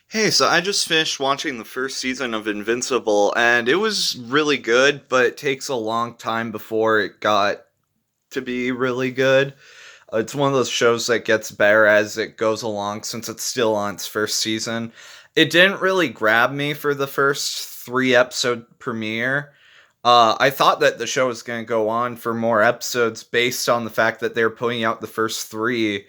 Hey, so I just finished watching the first season of Invincible, and it was really good, but it takes a long time before it got to be really good. It's one of those shows that gets better as it goes along since it's still on its first season. It didn't really grab me for the first three episode premiere. I thought that the show was going to go on for more episodes based on the fact that they're putting out the first three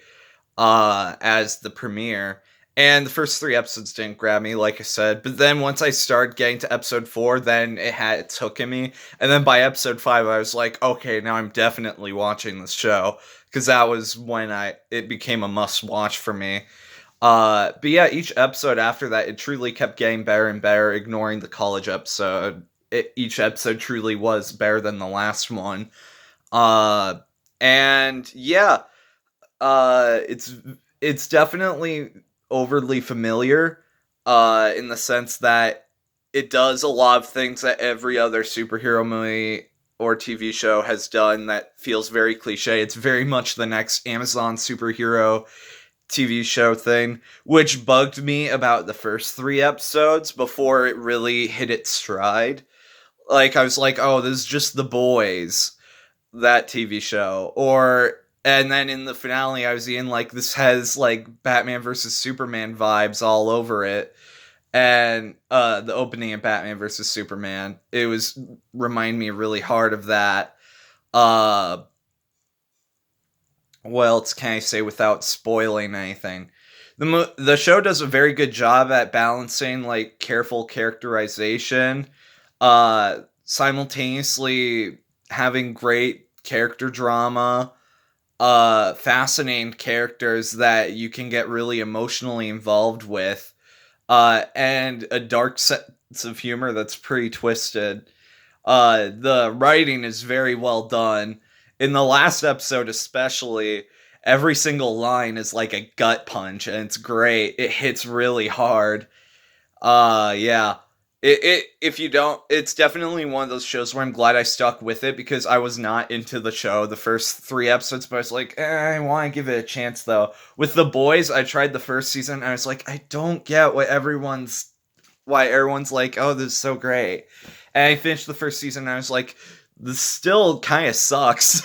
as the premiere. And the first three episodes didn't grab me, like I said. But then once I started getting to episode four, then it had its hook in me. And then by episode five, I was like, okay, now I'm definitely watching this show because that was when it became a must watch for me. But yeah, each episode after that, it truly kept getting better and better, ignoring the college episode. Each episode truly was better than the last one. Uh, and yeah, it's definitely overly familiar, in the sense that it does a lot of things that every other superhero movie or TV show has done that feels very cliche. It's very much the next Amazon superhero TV show thing, which bugged me about the first three episodes before it really hit its stride. Like, I was like, oh, this is just The Boys, that TV show. And then in the finale, I was in like, this has like Batman versus Superman vibes all over it. And the opening of Batman versus Superman, it was remind me really hard of that. Uh, what else can I say without spoiling anything? The show does a very good job at balancing like careful characterization, simultaneously having great character drama, fascinating characters that you can get really emotionally involved with, and a dark sense of humor that's pretty twisted. The writing is very well done. In the last episode, especially, every single line is like a gut punch, and it's great. It hits really hard. Yeah. If you don't, it's definitely one of those shows where I'm glad I stuck with it because I was not into the show the first three episodes, but I was like, I want to give it a chance though. With The Boys, I tried the first season, and I was like, I don't get why everyone's like, oh, this is so great. And I finished the first season, and I was like, this still kind of sucks.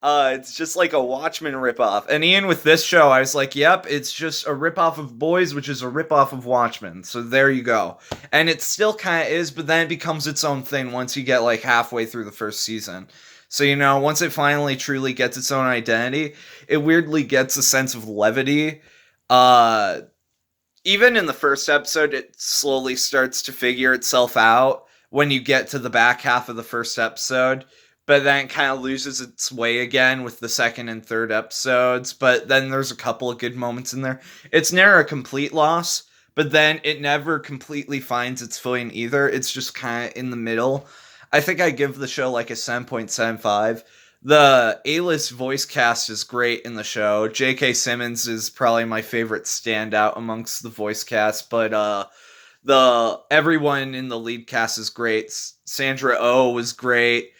It's just like a Watchmen ripoff. And Ian, with this show, I was like, yep, it's just a ripoff of Boys, which is a ripoff of Watchmen. So there you go. And it still kind of is, but then it becomes its own thing once you get like halfway through the first season. So, once it finally truly gets its own identity, it weirdly gets a sense of levity. Uh, Even in the first episode, it slowly starts to figure itself out when you get to the back half of the first episode, but then it kind of loses its way again with the second and third episodes. But then there's a couple of good moments in there. It's never a complete loss, but then it never completely finds its footing either. It's just kind of in the middle. I think I give the show like a 7.75. The A-list voice cast is great in the show. J.K. Simmons is probably my favorite standout amongst the voice cast, but the everyone in the lead cast is great. Sandra Oh was great.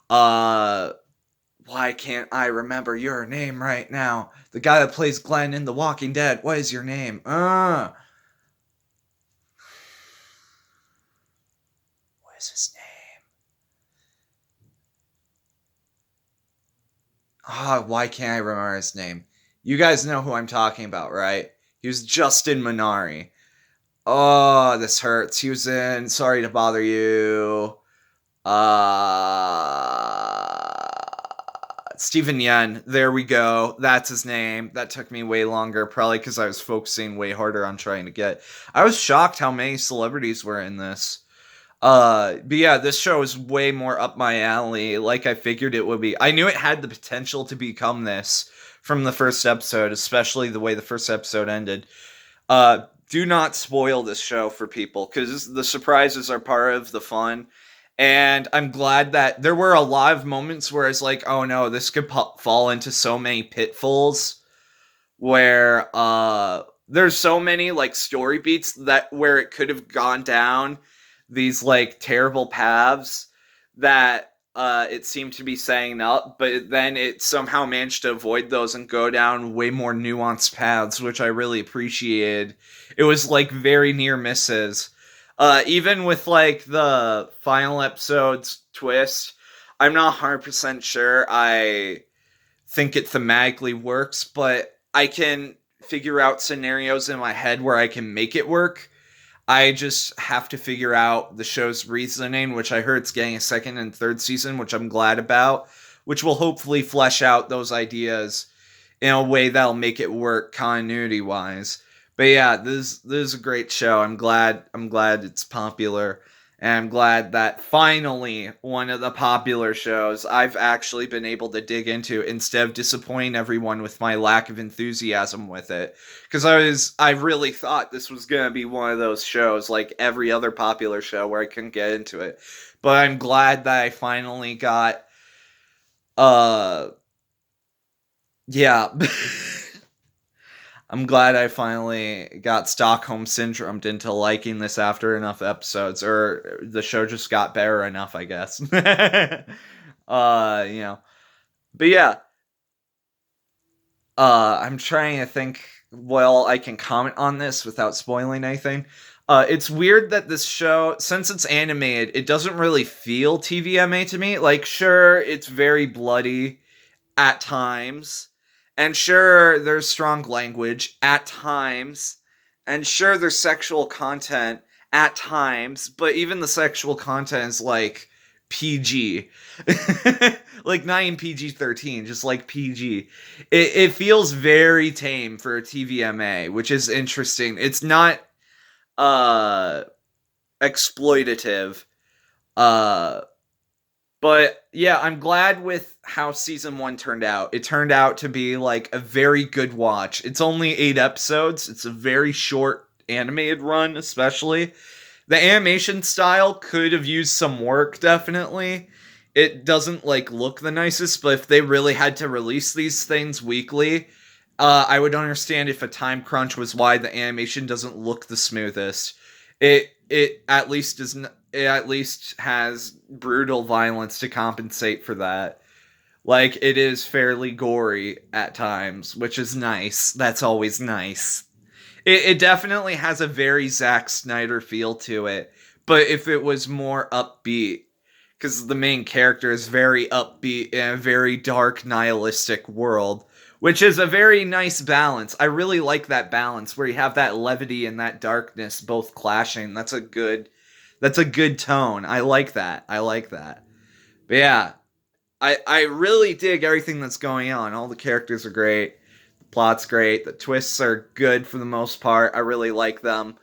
Uh why can't I remember your name right now? The guy that plays Glenn in The Walking Dead. What is your name? What is his name? Why can't I remember his name? You guys know who I'm talking about, right? He was Justin Minari. Oh, this hurts. He was in Sorry to Bother You. Stephen Yuen. There we go. That's his name. That took me way longer, probably because I was focusing way harder on trying to get. I was shocked how many celebrities were in this. But yeah, this show is way more up my alley, like I figured it would be. I knew it had the potential to become this from the first episode, especially the way the first episode ended. Do not spoil this show for people, because the surprises are part of the fun. And I'm glad that there were a lot of moments where it's like, oh no, this could fall into so many pitfalls where there's so many like story beats that where it could have gone down these like terrible paths that it seemed to be setting up, but then it somehow managed to avoid those and go down way more nuanced paths, which I really appreciated. It was like very near misses. Even with like the final episode's twist, I'm not 100% sure I think it thematically works, but I can figure out scenarios in my head where I can make it work. I just have to figure out the show's reasoning, which I heard it's getting a second and third season, which I'm glad about, which will hopefully flesh out those ideas in a way that'll make it work continuity wise. But yeah, this is a great show. I'm glad it's popular. And I'm glad that finally one of the popular shows I've actually been able to dig into instead of disappointing everyone with my lack of enthusiasm with it. Because I really thought this was going to be one of those shows like every other popular show where I couldn't get into it. But I'm glad that I finally got, yeah. I'm glad I finally got Stockholm Syndromed into liking this after enough episodes, or the show just got better enough, I guess. You know. But yeah. I'm trying to think, well, I can comment on this without spoiling anything. It's weird that this show, since it's animated, it doesn't really feel TVMA to me. Like, sure, it's very bloody at times. And sure, there's strong language at times. And sure, there's sexual content at times. But even the sexual content is like PG. Like not even PG-13, just like PG. It feels very tame for a TVMA, which is interesting. It's not exploitative. Uh But yeah, I'm glad with how season 1 turned out. It turned out to be like a very good watch. It's only 8 episodes. It's a very short animated run, especially. The animation style could have used some work, definitely. It doesn't like look the nicest, but if they really had to release these things weekly, I would understand if a time crunch was why the animation doesn't look the smoothest. It at least does not, it at least has brutal violence to compensate for that. Like, it is fairly gory at times, which is nice. That's always nice. It definitely has a very Zack Snyder feel to it, but if it was more upbeat, because the main character is very upbeat in a very dark, nihilistic world, which is a very nice balance. I really like that balance where you have that levity and that darkness both clashing. That's a good tone. I like that. I like that. But yeah, I really dig everything that's going on. All the characters are great. The plot's great. The twists are good for the most part. I really like them.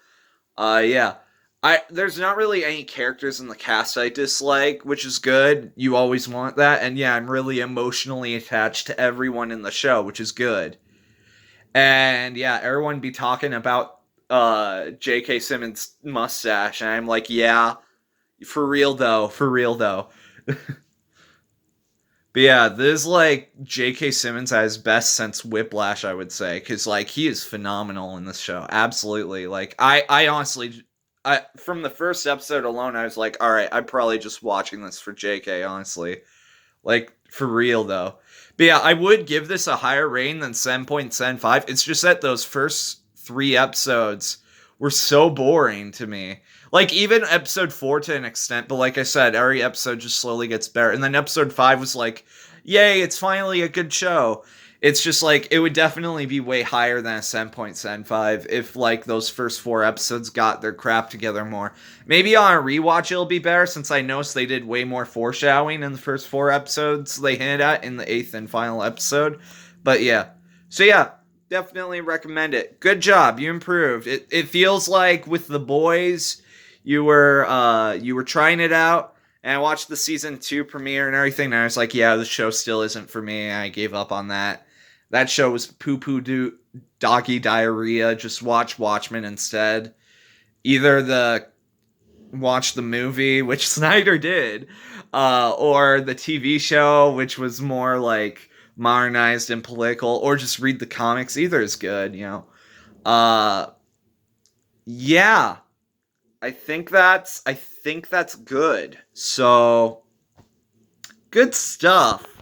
Yeah. There's not really any characters in the cast I dislike, which is good. You always want that. And yeah, I'm really emotionally attached to everyone in the show, which is good. And yeah, everyone be talking about J.K. Simmons' mustache, and I'm like, yeah, for real though, for real though. But yeah, this is like J.K. Simmons at his best since Whiplash, I would say, because like he is phenomenal in this show. Absolutely, like I honestly, from the first episode alone, I was like, all right, I'm probably just watching this for J.K. Honestly, like for real though. But yeah, I would give this a higher rating than 7.75. It's just that those first 3 episodes were so boring to me. Like, even episode 4 to an extent, but like I said, every episode just slowly gets better. And then episode 5 was like, yay, it's finally a good show. It's just like, it would definitely be way higher than a 7.75 if, like, those first 4 episodes got their crap together more. Maybe on a rewatch it'll be better, since I noticed they did way more foreshadowing in the first 4 episodes they hinted at in the 8th and final episode. But yeah. So yeah, definitely recommend it. Good job, you improved. It feels like with The Boys, you were trying it out, and I watched the season 2 premiere and everything, and I was like, yeah, the show still isn't for me, and I gave up on that. That show was poo-poo doggy diarrhea. Just watch Watchmen instead. Either watch the movie, which Snyder did, or the TV show, which was more like modernized and political, or just read the comics. Either is good, you know. Yeah. I think that's good. So Good stuff.